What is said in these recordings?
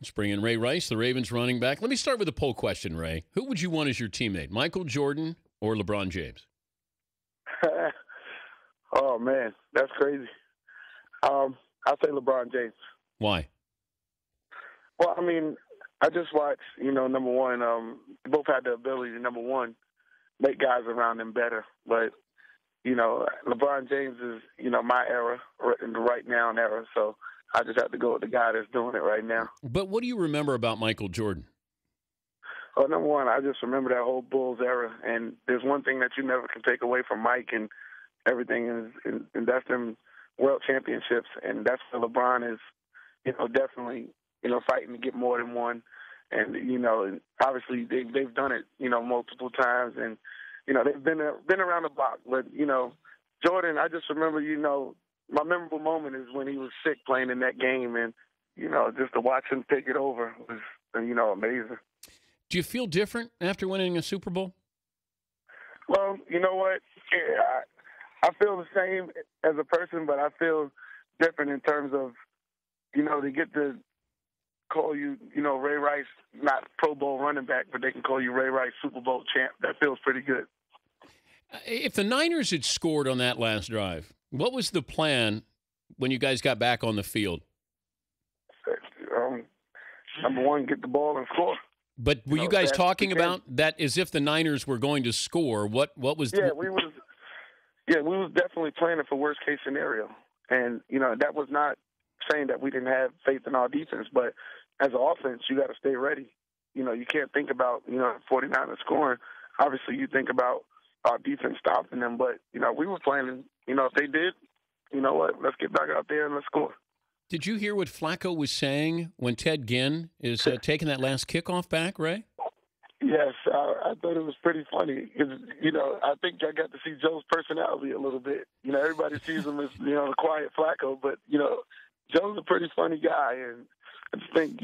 Let's bring in Ray Rice, the Ravens running back. Let me start with a poll question, Ray. Who would you want as your teammate, Michael Jordan or LeBron James? Oh, man, that's crazy. I'll say LeBron James. Why? Well, I mean, I just watched, number one, both had the ability to, number one, make guys around them better. But, LeBron James is, my era, in the right now era. So I just have to go with the guy that's doing it right now. But what do you remember about Michael Jordan? Oh, number one, I just remember that whole Bulls era. And there's one thing that you never can take away from Mike and everything is, and that's them world championships. And that's where LeBron is, definitely, fighting to get more than one. And, obviously they've done it, multiple times. And, they've been around the block. But, Jordan, I just remember, my memorable moment is when he was sick playing in that game. And, just to watch him take it over was, amazing. Do you feel different after winning a Super Bowl? Well, you know what? Yeah, I feel the same as a person, but I feel different in terms of, they get to call you, Ray Rice, not Pro Bowl running back, but they can call you Ray Rice Super Bowl champ. That feels pretty good. If the Niners had scored on that last drive, what was the plan when you guys got back on the field? Number one, get the ball and score. But were you guys talking about that as if the Niners were going to score? What was? We was definitely planning for worst case scenario, and that was not saying that we didn't have faith in our defense, but as an offense, you got to stay ready. You can't think about 49ers scoring. Obviously, you think about our defense stopping them, but we were planning. If they did, you know what? Let's get back out there and let's score. Did you hear what Flacco was saying when Ted Ginn is taking that last kickoff back, Ray? Yes, I thought it was pretty funny because, I think I got to see Joe's personality a little bit. Everybody sees him as, the quiet Flacco, but, Joe's a pretty funny guy, and I just think,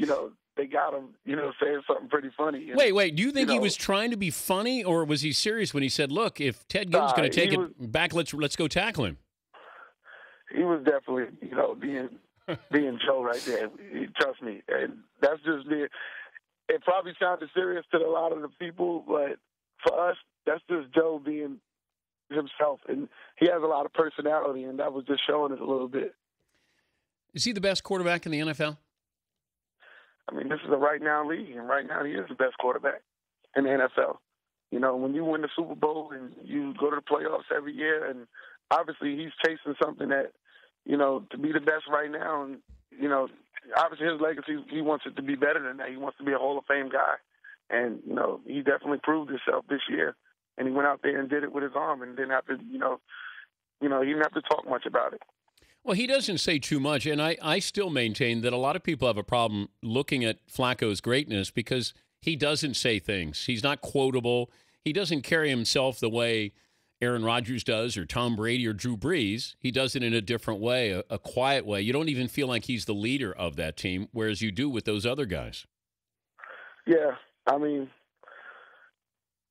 they got him, saying something pretty funny. And, wait, do you think he was trying to be funny, or was he serious when he said, look, if Ted Ginn's going to take it back, let's go tackle him? He was definitely, being Joe right there. Trust me. And that's just it probably sounded serious to a lot of the people, but for us, that's just Joe being himself. And he has a lot of personality, and that was just showing it a little bit. Is he the best quarterback in the NFL? I mean, this is a right-now league, and right now he is the best quarterback in the NFL. When you win the Super Bowl and you go to the playoffs every year, and obviously he's chasing something that, to be the best right now, and, obviously his legacy, he wants it to be better than that. He wants to be a Hall of Fame guy. And, he definitely proved himself this year. And he went out there and did it with his arm and didn't have to, he didn't have to talk much about it. Well, he doesn't say too much, and I still maintain that a lot of people have a problem looking at Flacco's greatness because he doesn't say things. He's not quotable. He doesn't carry himself the way Aaron Rodgers does or Tom Brady or Drew Brees. He does it in a different way, a quiet way. You don't even feel like he's the leader of that team, whereas you do with those other guys. Yeah, I mean,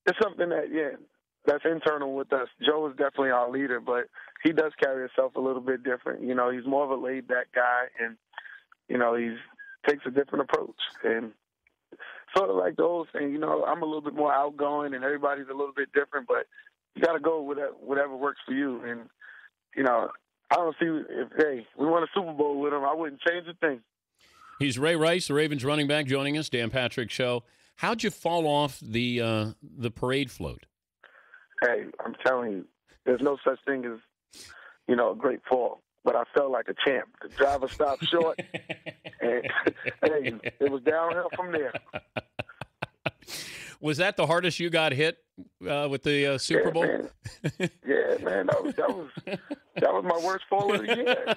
it's something that, that's internal with us. Joe is definitely our leader, but he does carry himself a little bit different. He's more of a laid-back guy, and, he takes a different approach. And sort of like the old saying, I'm a little bit more outgoing, and everybody's a little bit different, but you got to go with whatever works for you. And, I don't see if, we won a Super Bowl with him, I wouldn't change a thing. He's Ray Rice, the Ravens running back, joining us, Dan Patrick Show. How'd you fall off the parade float? Hey, I'm telling you, there's no such thing as, a great fall. But I felt like a champ. The driver stopped short, and hey, it was downhill from there. Was that the hardest you got hit with the Super Bowl? Man. Yeah, man, that was my worst fall of the year.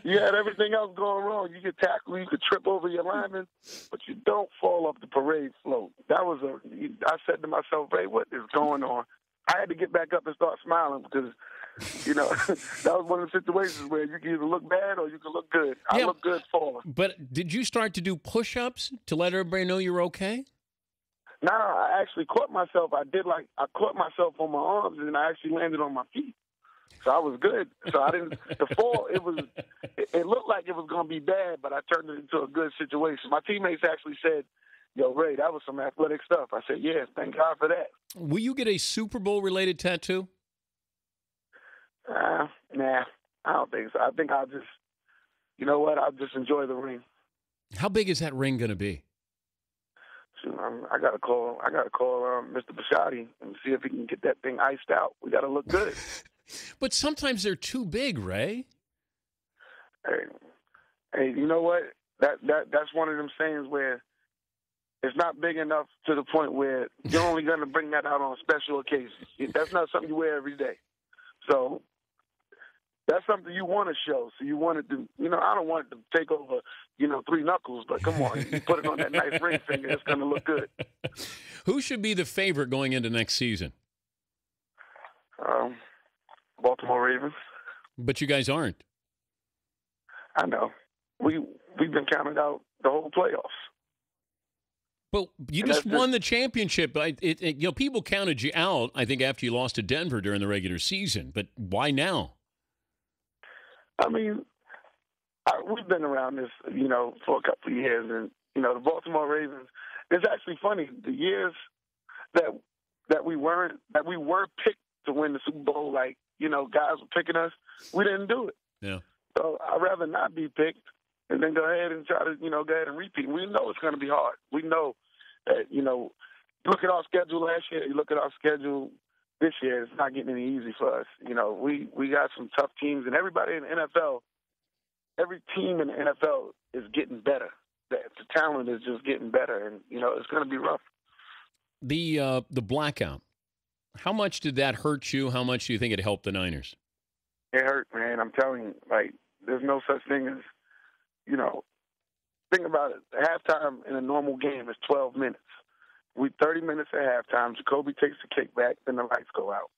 You had everything else going wrong. You could tackle, you could trip over your lineman, but you don't fall off the parade float. I said to myself, Ray, what is going on? I had to get back up and start smiling because, that was one of the situations where you can either look bad or you can look good. I look good falling. But did you start to do push-ups to let everybody know you're okay? No, I actually caught myself. I caught myself on my arms, and I actually landed on my feet. So I was good. So I didn't. The fall, it looked like it was going to be bad, but I turned it into a good situation. My teammates actually said, "Yo, Ray, that was some athletic stuff." I said, "Yeah, thank God for that." Will you get a Super Bowl related tattoo? Nah, I don't think so. I think I'll just, you know what? I'll just enjoy the ring. How big is that ring going to be? Shoot, I gotta call Mr. Biscotti and see if he can get that thing iced out. We gotta look good. But sometimes they're too big, Ray. Hey, you know what? That's one of them sayings where it's not big enough to the point where you're only going to bring that out on special occasions. That's not something you wear every day. So that's something you want to show. So you want it to, I don't want it to take over, 3 knuckles, but come on, you put it on that nice ring finger, it's going to look good. Who should be the favorite going into next season? Baltimore Ravens. But you guys aren't. I know. We've been counted out the whole playoffs. But you just won the championship. People counted you out, I think, after you lost to Denver during the regular season. But why now? I mean, we've been around this, for a couple of years. And, the Baltimore Ravens, it's actually funny. The years that we were picked to win the Super Bowl, guys were picking us, we didn't do it. Yeah. So I'd rather not be picked and then go ahead and try to, go ahead and repeat. We know it's going to be hard. We know that, look at our schedule last year, you look at our schedule this year, it's not getting any easy for us. We got some tough teams, and everybody in the NFL, every team in the NFL is getting better. The talent is just getting better, and, it's going to be rough. The blackout, how much did that hurt you? How much do you think it helped the Niners? It hurt, man. I'm telling you, there's no such thing as, think about it. Halftime in a normal game is 12 minutes. We 30 minutes at halftime. Jacoby takes the kickback, then the lights go out.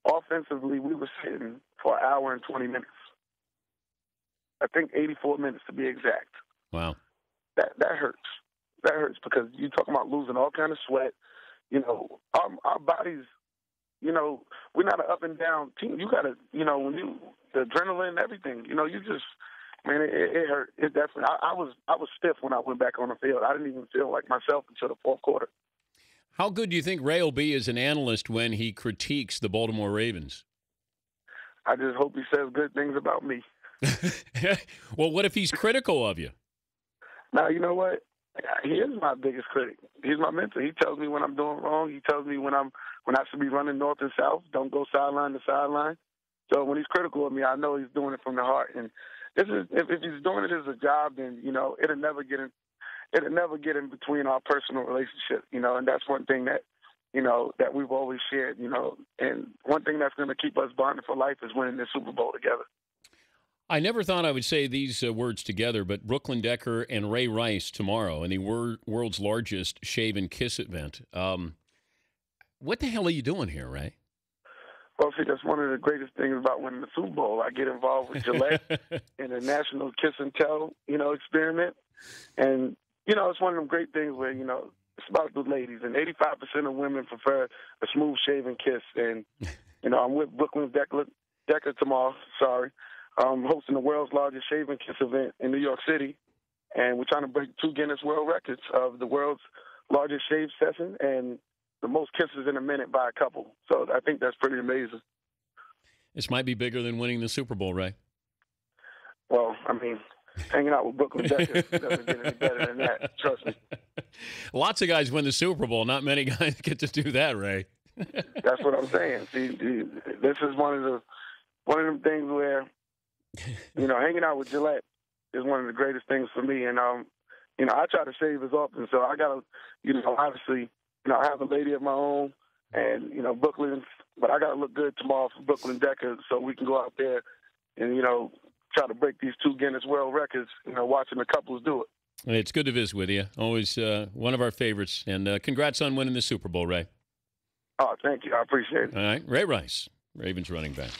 Offensively, we were sitting for an hour and 20 minutes. I think 84 minutes to be exact. Wow. That hurts. That hurts because you're talking about losing all kind of sweat. Our bodies, we're not an up and down team. You got to, the adrenaline and everything, you just, man, it hurt. It definitely, I was stiff when I went back on the field. I didn't even feel like myself until the fourth quarter. How good do you think Ray will be as an analyst when he critiques the Baltimore Ravens? I just hope he says good things about me. Well, what if he's critical of you? Now, you know what? He is my biggest critic. He's my mentor. He tells me when I'm doing wrong. He tells me when I should be running north and south. Don't go sideline to sideline. So when he's critical of me, I know he's doing it from the heart. And if he's doing it as a job, then it'll never get in between our personal relationship. And that's one thing that that we've always shared. And one thing that's going to keep us bonded for life is winning the Super Bowl together. I never thought I would say these words together, but Brooklyn Decker and Ray Rice tomorrow in the world's largest shave and kiss event. What the hell are you doing here, Ray? Well, see, that's one of the greatest things about winning the Super Bowl. I get involved with Gillette in the National Kiss and Tell, experiment. And, it's one of them great things where, it's about the ladies. And 85% of women prefer a smooth shave and kiss. And, I'm with Brooklyn Decker tomorrow, I'm hosting the world's largest shave and kiss event in New York City. And we're trying to break 2 Guinness World Records of the world's largest shave session and the most kisses in a minute by a couple. So I think that's pretty amazing. This might be bigger than winning the Super Bowl, Ray. Well, I mean, hanging out with Brooklyn Decker doesn't get any better than that. Trust me. Lots of guys win the Super Bowl. Not many guys get to do that, Ray. That's what I'm saying. See, this is one of them things where, hanging out with Gillette is one of the greatest things for me. And, I try to shave as often. So I got to, obviously, I have a lady of my own and, Brooklyn, but I got to look good tomorrow for Brooklyn Decker so we can go out there and, try to break these 2 Guinness World Records, watching the couples do it. It's good to visit with you. Always one of our favorites. And congrats on winning the Super Bowl, Ray. Oh, thank you. I appreciate it. All right. Ray Rice, Ravens running back.